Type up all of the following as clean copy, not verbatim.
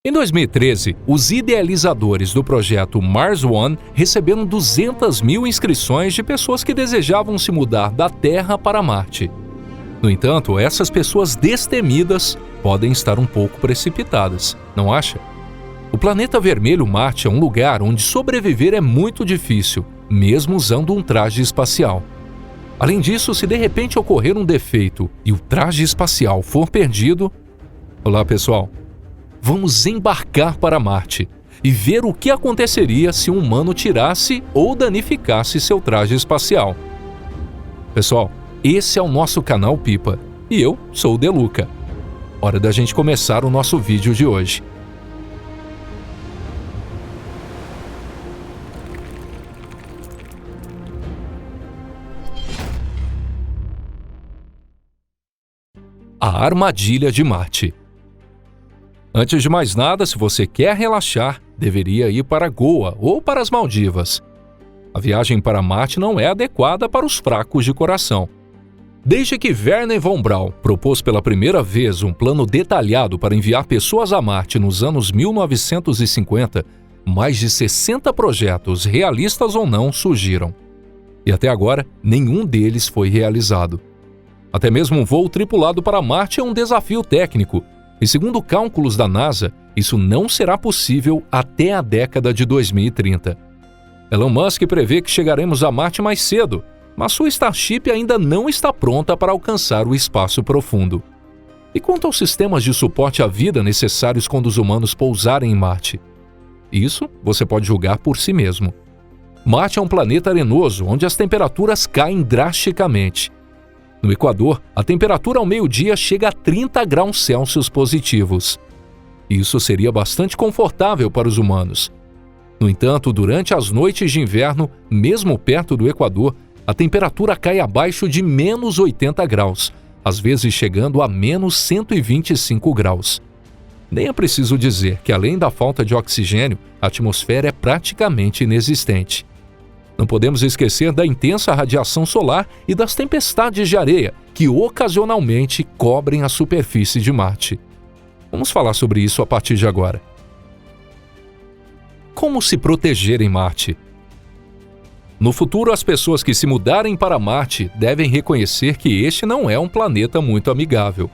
Em 2013, os idealizadores do projeto Mars One receberam 200 mil inscrições de pessoas que desejavam se mudar da Terra para Marte. No entanto, essas pessoas destemidas podem estar um pouco precipitadas, não acha? O planeta vermelho Marte é um lugar onde sobreviver é muito difícil, mesmo usando um traje espacial. Além disso, se de repente ocorrer um defeito e o traje espacial for perdido... Olá, pessoal! Vamos embarcar para Marte e ver o que aconteceria se um humano tirasse ou danificasse seu traje espacial. Pessoal, esse é o nosso canal Pipa e eu sou o Deluca. Hora da gente começar o nosso vídeo de hoje. A armadilha de Marte. Antes de mais nada, se você quer relaxar, deveria ir para Goa ou para as Maldivas. A viagem para Marte não é adequada para os fracos de coração. Desde que Wernher von Braun propôs pela primeira vez um plano detalhado para enviar pessoas a Marte nos anos 1950, mais de 60 projetos, realistas ou não, surgiram. E até agora, nenhum deles foi realizado. Até mesmo um voo tripulado para Marte é um desafio técnico, e segundo cálculos da NASA, isso não será possível até a década de 2030. Elon Musk prevê que chegaremos a Marte mais cedo, mas sua Starship ainda não está pronta para alcançar o espaço profundo. E quanto aos sistemas de suporte à vida necessários quando os humanos pousarem em Marte? Isso você pode julgar por si mesmo. Marte é um planeta arenoso, onde as temperaturas caem drasticamente. No Equador, a temperatura ao meio-dia chega a 30 graus Celsius positivos. Isso seria bastante confortável para os humanos. No entanto, durante as noites de inverno, mesmo perto do Equador, a temperatura cai abaixo de menos 80 graus, às vezes chegando a menos 125 graus. Nem é preciso dizer que, além da falta de oxigênio, a atmosfera é praticamente inexistente. Não podemos esquecer da intensa radiação solar e das tempestades de areia que ocasionalmente cobrem a superfície de Marte. Vamos falar sobre isso a partir de agora. Como se proteger em Marte? No futuro, as pessoas que se mudarem para Marte devem reconhecer que este não é um planeta muito amigável.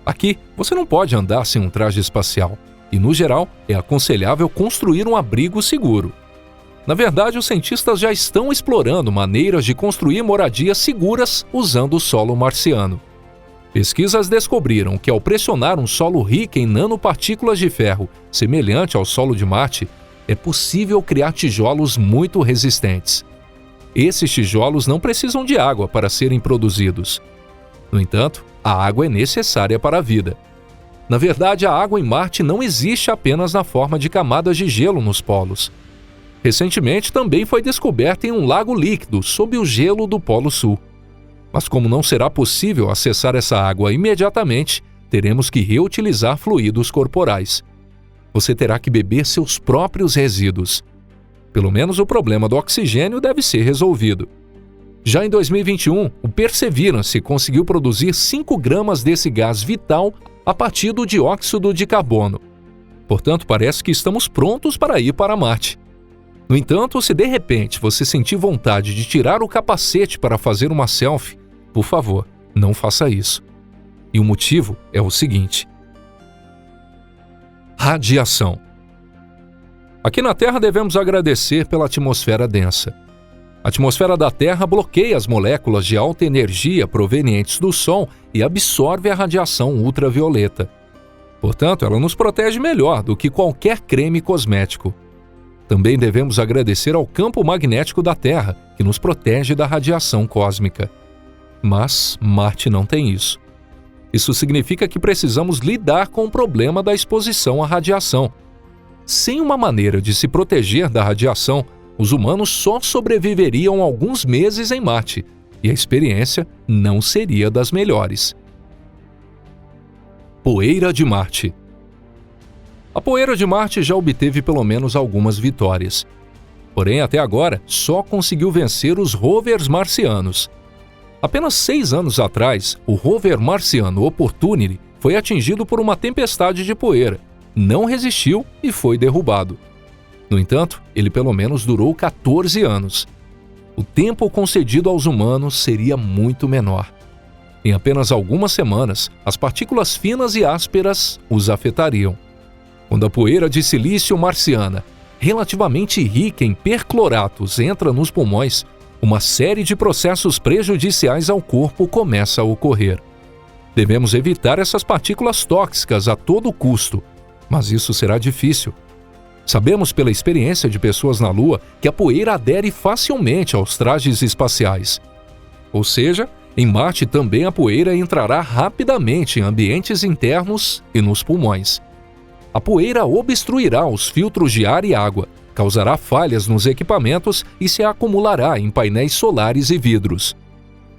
Aqui, você não pode andar sem um traje espacial e, no geral, é aconselhável construir um abrigo seguro. Na verdade, os cientistas já estão explorando maneiras de construir moradias seguras usando o solo marciano. Pesquisas descobriram que, ao pressionar um solo rico em nanopartículas de ferro, semelhante ao solo de Marte, é possível criar tijolos muito resistentes. Esses tijolos não precisam de água para serem produzidos. No entanto, a água é necessária para a vida. Na verdade, a água em Marte não existe apenas na forma de camadas de gelo nos polos. Recentemente também foi descoberta em um lago líquido sob o gelo do Polo Sul. Mas como não será possível acessar essa água imediatamente, teremos que reutilizar fluidos corporais. Você terá que beber seus próprios resíduos. Pelo menos o problema do oxigênio deve ser resolvido. Já em 2021, o Perseverance conseguiu produzir 5 gramas desse gás vital a partir do dióxido de carbono. Portanto, parece que estamos prontos para ir para Marte. No entanto, se de repente você sentir vontade de tirar o capacete para fazer uma selfie, por favor, não faça isso. E o motivo é o seguinte: radiação. Aqui na Terra devemos agradecer pela atmosfera densa. A atmosfera da Terra bloqueia as moléculas de alta energia provenientes do Sol e absorve a radiação ultravioleta. Portanto, ela nos protege melhor do que qualquer creme cosmético. Também devemos agradecer ao campo magnético da Terra, que nos protege da radiação cósmica. Mas Marte não tem isso. Isso significa que precisamos lidar com o problema da exposição à radiação. Sem uma maneira de se proteger da radiação, os humanos só sobreviveriam alguns meses em Marte, e a experiência não seria das melhores. Poeira de Marte. A poeira de Marte já obteve pelo menos algumas vitórias. Porém, até agora, só conseguiu vencer os rovers marcianos. Apenas 6 anos atrás, o rover marciano Opportunity foi atingido por uma tempestade de poeira, não resistiu e foi derrubado. No entanto, ele pelo menos durou 14 anos. O tempo concedido aos humanos seria muito menor. Em apenas algumas semanas, as partículas finas e ásperas os afetariam. Quando a poeira de silício marciana, relativamente rica em percloratos, entra nos pulmões, uma série de processos prejudiciais ao corpo começa a ocorrer. Devemos evitar essas partículas tóxicas a todo custo, mas isso será difícil. Sabemos pela experiência de pessoas na Lua que a poeira adere facilmente aos trajes espaciais. Ou seja, em Marte também a poeira entrará rapidamente em ambientes internos e nos pulmões. A poeira obstruirá os filtros de ar e água, causará falhas nos equipamentos e se acumulará em painéis solares e vidros.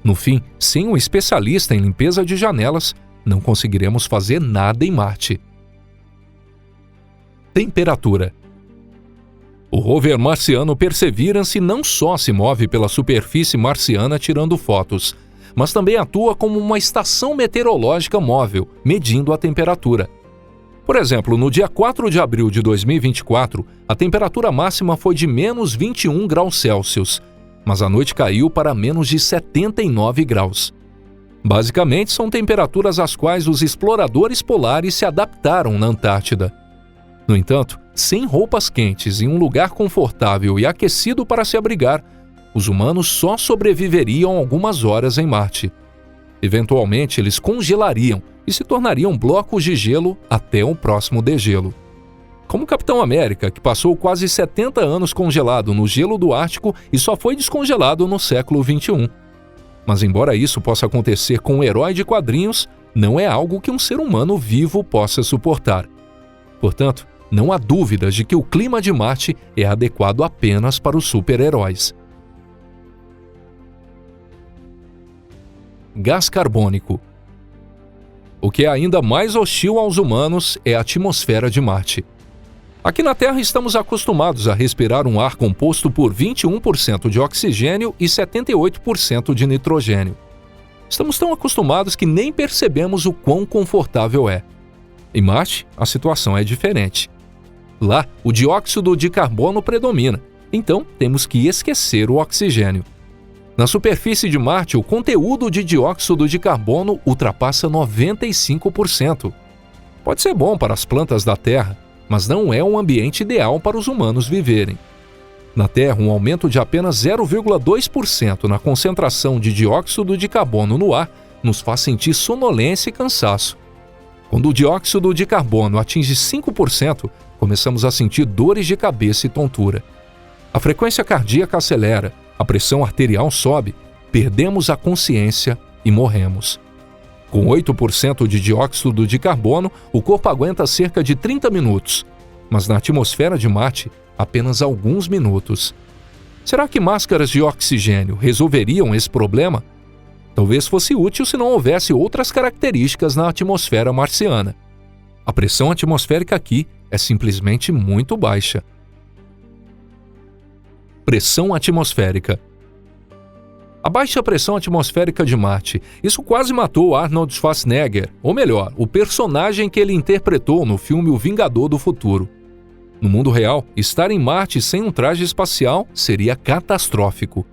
No fim, sem um especialista em limpeza de janelas, não conseguiremos fazer nada em Marte. Temperatura. O rover marciano Perseverance não só se move pela superfície marciana tirando fotos, mas também atua como uma estação meteorológica móvel, medindo a temperatura. Por exemplo, no dia 4 de abril de 2024, a temperatura máxima foi de menos 21 graus Celsius, mas a noite caiu para menos de 79 graus. Basicamente, são temperaturas às quais os exploradores polares se adaptaram na Antártida. No entanto, sem roupas quentes em um lugar confortável e aquecido para se abrigar, os humanos só sobreviveriam algumas horas em Marte. Eventualmente, eles congelariam e se tornariam blocos de gelo até o próximo degelo. Como o Capitão América, que passou quase 70 anos congelado no gelo do Ártico e só foi descongelado no século XXI. Mas embora isso possa acontecer com um herói de quadrinhos, não é algo que um ser humano vivo possa suportar. Portanto, não há dúvidas de que o clima de Marte é adequado apenas para os super-heróis. Gás carbônico. O que é ainda mais hostil aos humanos é a atmosfera de Marte. Aqui na Terra estamos acostumados a respirar um ar composto por 21% de oxigênio e 78% de nitrogênio. Estamos tão acostumados que nem percebemos o quão confortável é. Em Marte, a situação é diferente. Lá, o dióxido de carbono predomina, então temos que esquecer o oxigênio. Na superfície de Marte, o conteúdo de dióxido de carbono ultrapassa 95%. Pode ser bom para as plantas da Terra, mas não é um ambiente ideal para os humanos viverem. Na Terra, um aumento de apenas 0,2% na concentração de dióxido de carbono no ar nos faz sentir sonolência e cansaço. Quando o dióxido de carbono atinge 5%, começamos a sentir dores de cabeça e tontura. A frequência cardíaca acelera, a pressão arterial sobe, perdemos a consciência e morremos. Com 8% de dióxido de carbono, o corpo aguenta cerca de 30 minutos, mas na atmosfera de Marte, apenas alguns minutos. Será que máscaras de oxigênio resolveriam esse problema? Talvez fosse útil se não houvesse outras características na atmosfera marciana. A pressão atmosférica aqui é simplesmente muito baixa. Pressão atmosférica. A baixa pressão atmosférica de Marte, isso quase matou Arnold Schwarzenegger, ou melhor, o personagem que ele interpretou no filme O Vingador do Futuro. No mundo real, estar em Marte sem um traje espacial seria catastrófico.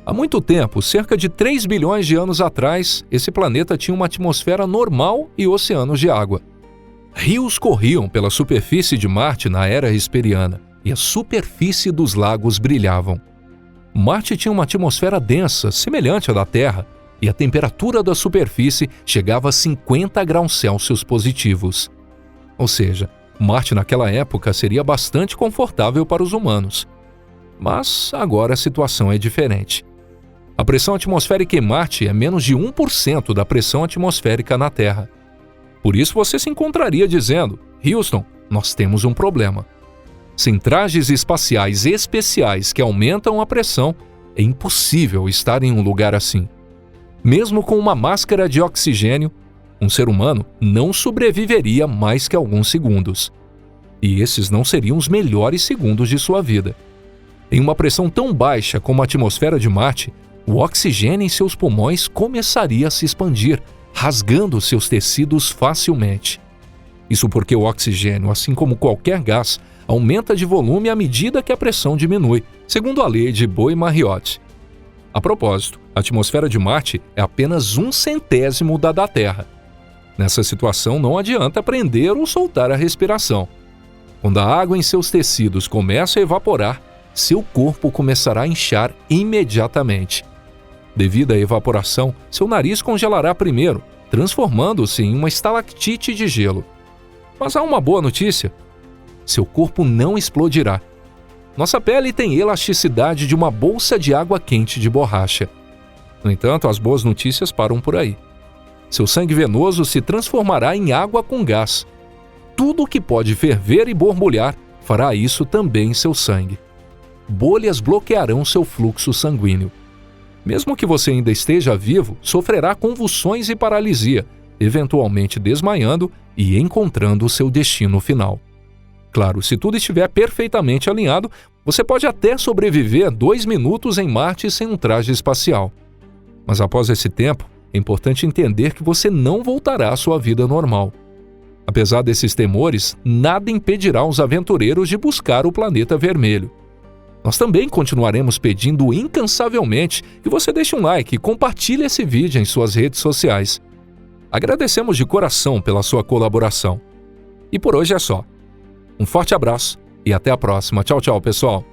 Há muito tempo, cerca de 3 bilhões de anos atrás, esse planeta tinha uma atmosfera normal e oceanos de água. Rios corriam pela superfície de Marte na era Hesperiana, e a superfície dos lagos brilhavam. Marte tinha uma atmosfera densa, semelhante à da Terra, e a temperatura da superfície chegava a 50 graus Celsius positivos. Ou seja, Marte naquela época seria bastante confortável para os humanos. Mas agora a situação é diferente. A pressão atmosférica em Marte é menos de 1% da pressão atmosférica na Terra. Por isso você se encontraria dizendo: Houston, nós temos um problema. Sem trajes espaciais especiais que aumentam a pressão, é impossível estar em um lugar assim. Mesmo com uma máscara de oxigênio, um ser humano não sobreviveria mais que alguns segundos. E esses não seriam os melhores segundos de sua vida. Em uma pressão tão baixa como a atmosfera de Marte, o oxigênio em seus pulmões começaria a se expandir, rasgando seus tecidos facilmente. Isso porque o oxigênio, assim como qualquer gás, aumenta de volume à medida que a pressão diminui, segundo a lei de Bohr-Mariotte. A propósito, a atmosfera de Marte é apenas 1/100º da Terra. Nessa situação, não adianta prender ou soltar a respiração. Quando a água em seus tecidos começa a evaporar, seu corpo começará a inchar imediatamente. Devido à evaporação, seu nariz congelará primeiro, transformando-se em uma estalactite de gelo. Mas há uma boa notícia: seu corpo não explodirá. Nossa pele tem elasticidade de uma bolsa de água quente de borracha. No entanto, as boas notícias param por aí. Seu sangue venoso se transformará em água com gás. Tudo que pode ferver e borbulhar fará isso também em seu sangue. Bolhas bloquearão seu fluxo sanguíneo. Mesmo que você ainda esteja vivo, sofrerá convulsões e paralisia, eventualmente desmaiando e encontrando o seu destino final. Claro, se tudo estiver perfeitamente alinhado, você pode até sobreviver 2 minutos em Marte sem um traje espacial. Mas após esse tempo, é importante entender que você não voltará à sua vida normal. Apesar desses temores, nada impedirá os aventureiros de buscar o planeta vermelho. Nós também continuaremos pedindo incansavelmente que você deixe um like e compartilhe esse vídeo em suas redes sociais. Agradecemos de coração pela sua colaboração. E por hoje é só. Um forte abraço e até a próxima. Tchau, tchau, pessoal!